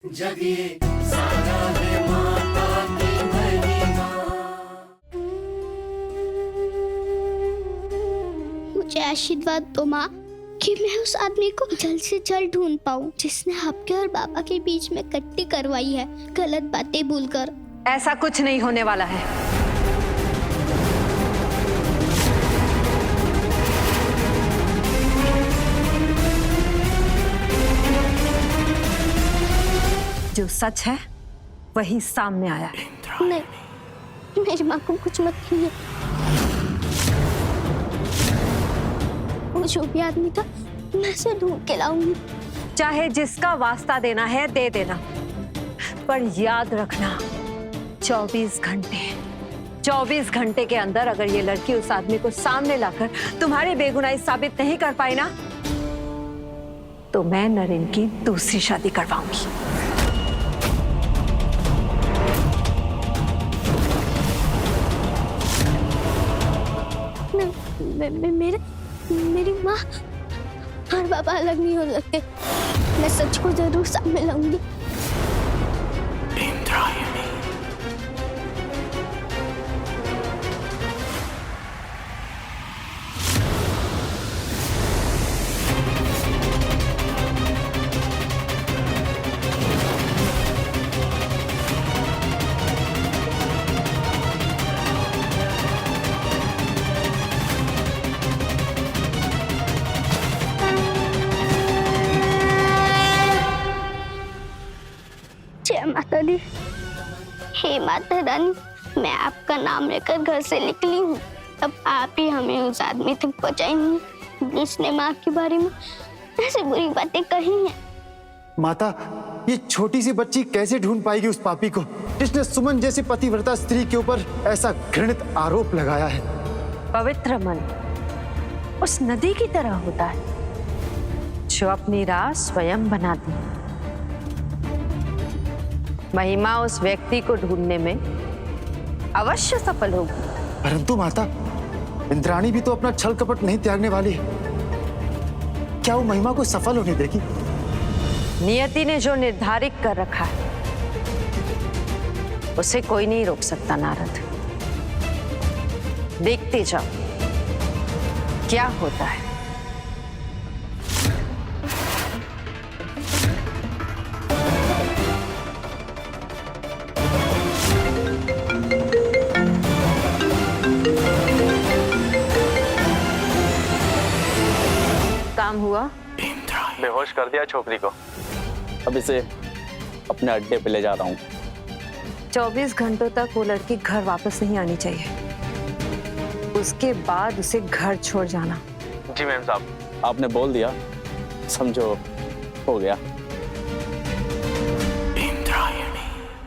जगिए सारा है माता की महिमा। मुझे आशीर्वाद दो माँ कि मैं उस आदमी को जल्द से जल्द ढूंढ पाऊँ जिसने आपके और बाबा के बीच में कट्टी करवाई है गलत बातें भूलकर। ऐसा कुछ नहीं होने वाला है। जो सच है वही सामने आया है। नहीं, मेरी माँ को कुछ मत कीजिए। वो जो भी आदमी था मैं उसे ढूंढ के लाऊंगी। चाहे जिसका वास्ता देना है दे देना, पर याद रखना 24 घंटे के अंदर अगर ये लड़की उस आदमी को सामने लाकर तुम्हारी बेगुनाही साबित नहीं कर पाई ना, तो मैं नरेन की दूसरी शादी करवाऊंगी। मेरी माँ और बाबा अलग नहीं हो सकते। मैं सच को जरूर सामने लाऊंगी। जय माता दी। हे माता रानी, मैं आपका नाम लेकर घर से निकली हूँ। अब आप ही हमें उस आदमी तक पहुँचाएंगे जिसने माँ के बारे में ऐसी बुरी बातें कही हैं। माता, ये छोटी सी बच्ची कैसे ढूंढ पाएगी उस पापी को जिसने सुमन जैसी पतिव्रता स्त्री के ऊपर ऐसा घृणित आरोप लगाया है। पवित्र मन उस नदी की तरह होता है जो अपनी राह स्वयं बनाती है। महिमा उस व्यक्ति को ढूंढने में अवश्य सफल होगी। परंतु माता, इंद्राणी भी तो अपना छल कपट नहीं त्यागने वाली है। क्या वो महिमा को सफल होने देगी? नियति ने जो निर्धारित कर रखा है उसे कोई नहीं रोक सकता नारद। देखते जाओ क्या होता है। काम हुआ? बेहोश कर दिया छोकरी को। अब इसे अपने अड्डे पे ले जा रहा हूँ। 24 घंटों तक वो लड़की घर वापस नहीं आनी चाहिए। उसके बाद उसे घर छोड़ जाना। जी मैम साहब, आपने बोल दिया, समझो हो गया।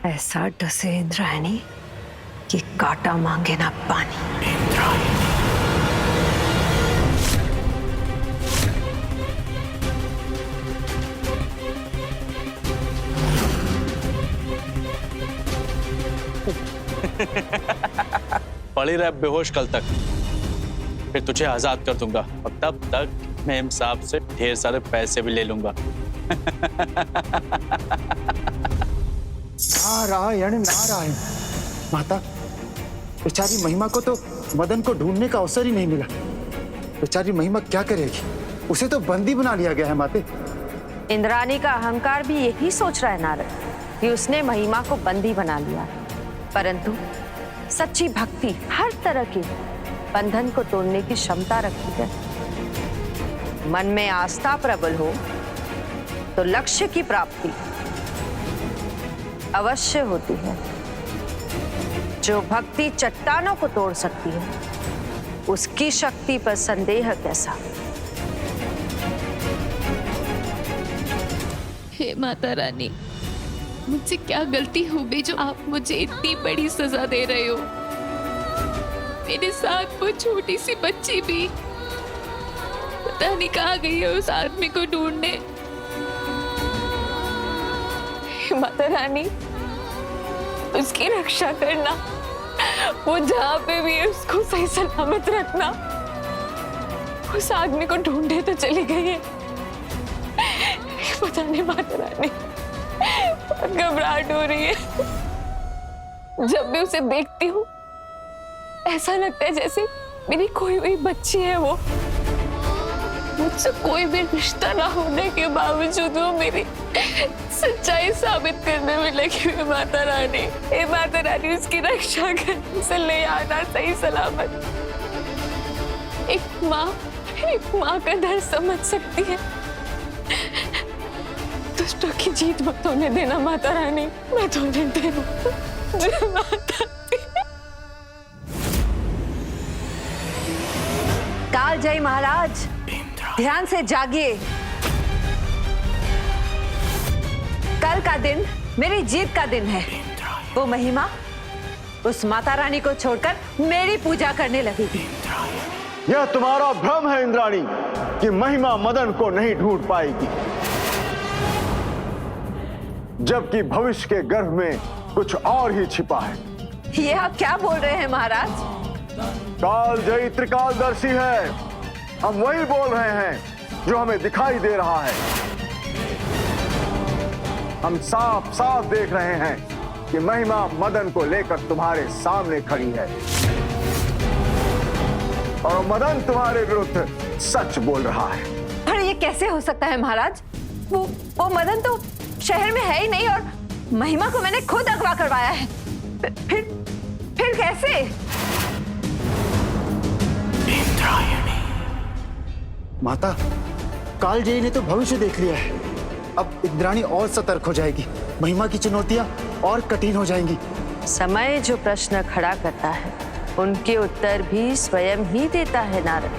ऐसा डसे इंद्रायणी कि कांटा मांगे ना पानी। पड़ी रह बेहोश कल तक, फिर तुझे आजाद कर दूंगा और तब तक मैं साहब से ढेर सारे पैसे भी ले लूंगा। नारायण नारायण। माता, बेचारी महिमा को तो मदन को ढूंढने का अवसर ही नहीं मिला। बेचारी महिमा क्या करेगी? उसे तो बंदी बना लिया गया है माते। इंद्राणी का अहंकार भी यही सोच रहा है नारद कि उसने महिमा को बंदी बना लिया, परंतु सच्ची भक्ति हर तरह के बंधन को तोड़ने की क्षमता रखती है। मन में आस्था प्रबल हो तो लक्ष्य की प्राप्ति अवश्य होती है। जो भक्ति चट्टानों को तोड़ सकती है उसकी शक्ति पर संदेह कैसा। हे माता रानी, मुझसे क्या गलती हो गई जो आप मुझे इतनी बड़ी सजा दे रहे हो? मेरे साथ वो छोटी सी बच्ची भी पता नहीं कहाँ गई है उस आदमी को ढूंढने। हे माता रानी, उसकी रक्षा करना, वो जहाँ पे भी है उसको सही सलामत रखना। उस आदमी को ढूंढे तो चली गई है, पता नहीं माता रानी घबराहट हो रही है। जब भी उसे देखती हूँ ऐसा लगता है जैसे मेरी खोई हुई बच्ची है वो। मुझसे कोई भी रिश्ता ना होने के बावजूद वो मेरी सच्चाई साबित करने में लगी हुई माता रानी। हे माता रानी, उसकी रक्षा कर, उसे ले आना सही सलामत। एक माँ का दर्द समझ सकती है। दुष्टों की जीत मत होने देना माता रानी, मत होने देना। जय माता दी। कालजयी महाराज, ध्यान से जागिए। कल का दिन मेरी जीत का दिन है। वो महिमा उस माता रानी को छोड़कर मेरी पूजा करने लगेगी। यह तुम्हारा भ्रम है इंद्राणी कि महिमा मदन को नहीं ढूंढ पाएगी, जबकि भविष्य के गर्भ में कुछ और ही छिपा है। ये आप क्या बोल रहे हैं महाराज? कालजयी त्रिकालदर्शी है। हम वही बोल रहे हैं जो हमें दिखाई दे रहा है। हम साफ साफ देख रहे हैं कि महिमा मदन को लेकर तुम्हारे सामने खड़ी है और मदन तुम्हारे विरुद्ध सच बोल रहा है। पर ये कैसे हो सकता है महाराज? वो मदन तो शहर में है ही नहीं और महिमा को मैंने खुद अगवा करवाया है। फिर कैसे? माता, कालजयी ने तो भविष्य देख लिया है। अब इंद्राणी और सतर्क हो जाएगी, महिमा की चुनौतियां और कठिन हो जाएंगी। समय जो प्रश्न खड़ा करता है उनके उत्तर भी स्वयं ही देता है नारद।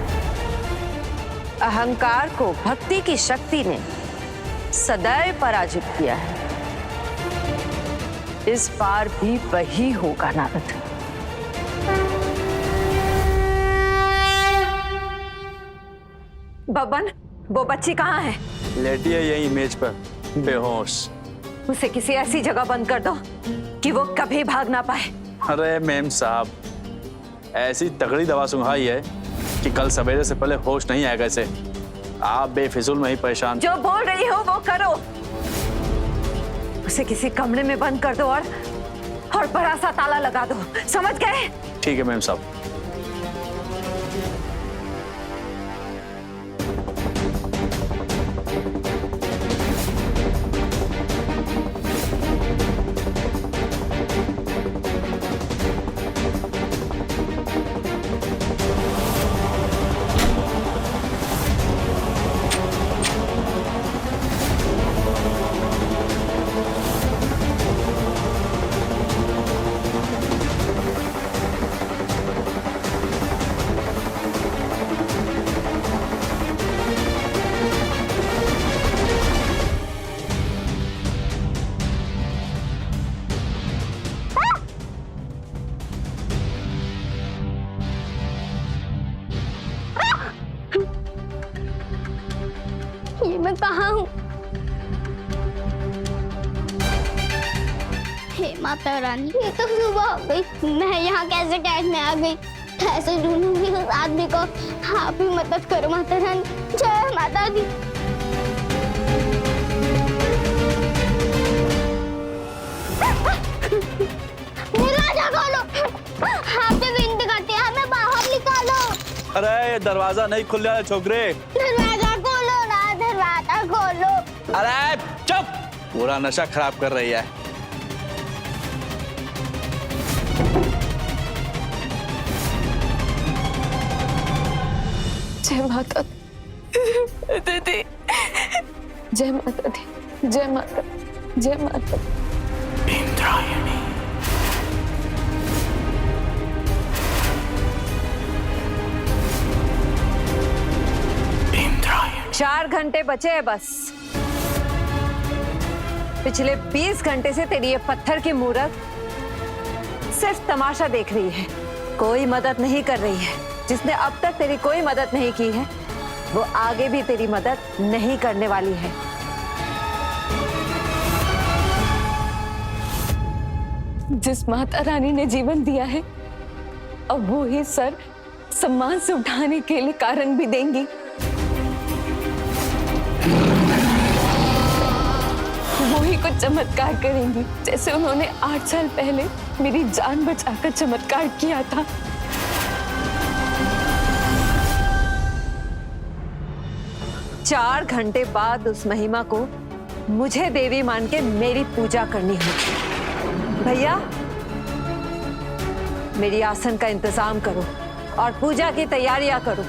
अहंकार को भक्ति की शक्ति ने सदैव पराजित किया है। इस बार भी वही होगा नारद। बबन, वो बच्ची कहाँ है? लेटी है यही मेज पर बेहोश। उसे किसी ऐसी जगह बंद कर दो कि वो कभी भाग ना पाए। अरे मेम साहब, ऐसी तगड़ी दवा सुंघाई है कि कल सवेरे से पहले होश नहीं आएगा इसे। आप बेफिजूल में ही परेशान। जो बोल रही हो वो करो। उसे किसी कमरे में बंद कर दो और बड़ा सा ताला लगा दो। समझ गए? ठीक है मेम साहब। ये मैं कहाँ हूँ? हे माता रानी, ये तो सुबह हो गई। मैं यहाँ कैसे कैद में आ गई? कैसे ढूंढूंगी उस आदमी को? आप ही मदद करो माता रानी। जय माता दी। दरवाजा खोलो। आपसे विनती करती है, हमें बाहर निकालो। अरे ये दरवाजा नहीं खुल रहा है छोकरे। दरवाजा खोलो ना, दरवाजा खोलो। अरे चुप, पूरा नशा खराब कर रही है। जय माता दी, जय माता दी, जय माता, जय माता। इंद्रायणी। 4 घंटे बचे हैं बस। पिछले 20 घंटे से तेरी ये पत्थर की मूरत सिर्फ तमाशा देख रही है, कोई मदद नहीं कर रही है। जिसने अब तक तेरी कोई मदद नहीं की है वो आगे भी तेरी मदद नहीं करने वाली है। जिस माता रानी ने जीवन दिया है अब वो ही सर सम्मान से उठाने के लिए कारण भी देंगी। वो ही कुछ चमत्कार करेंगी, जैसे उन्होंने 8 साल पहले मेरी जान बचाकर चमत्कार किया था। चार घंटे बाद उस महिमा को मुझे देवी मान के मेरी पूजा करनी होगी। भैया, मेरी आसन का इंतजाम करो और पूजा की तैयारियां करो।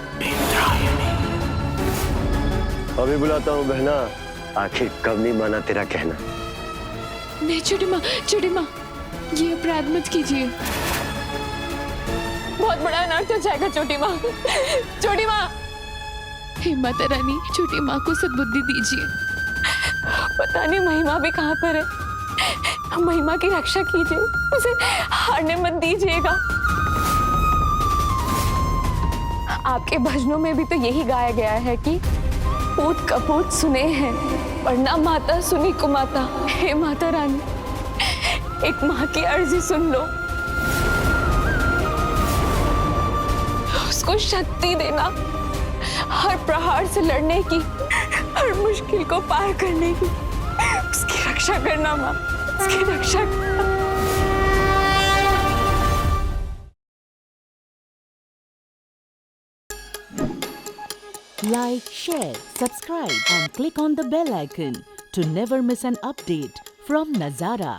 अभी बुलाता हूँ बहना, आखिर कब नहीं माना तेरा कहना। नहीं छोटी माँ, ये अपराध मत कीजिए। बहुत बड़ा अनर्थ हो जाएगा छोटी माँ। हे माता रानी, छोटी माँ को सद्बुद्धि दीजिए। पता नहीं महिमा भी कहाँ पर है। महिमा की रक्षा कीजिए, उसे हारने मत दीजिएगा। आपके भजनों में भी तो यही गाया गया है कि पूत कपूत सुने हैं पर ना माता सुनी कुमाता। हे माता रानी, एक माँ की अर्जी सुन लो, उसको शक्ति देना, हर प्रहार से लड़ने की, हर मुश्किल को पार करने की। उसकी रक्षा करना माँ, उसकी रक्षा करना। Like, share, subscribe and click on the bell icon to never miss an update from Nazara.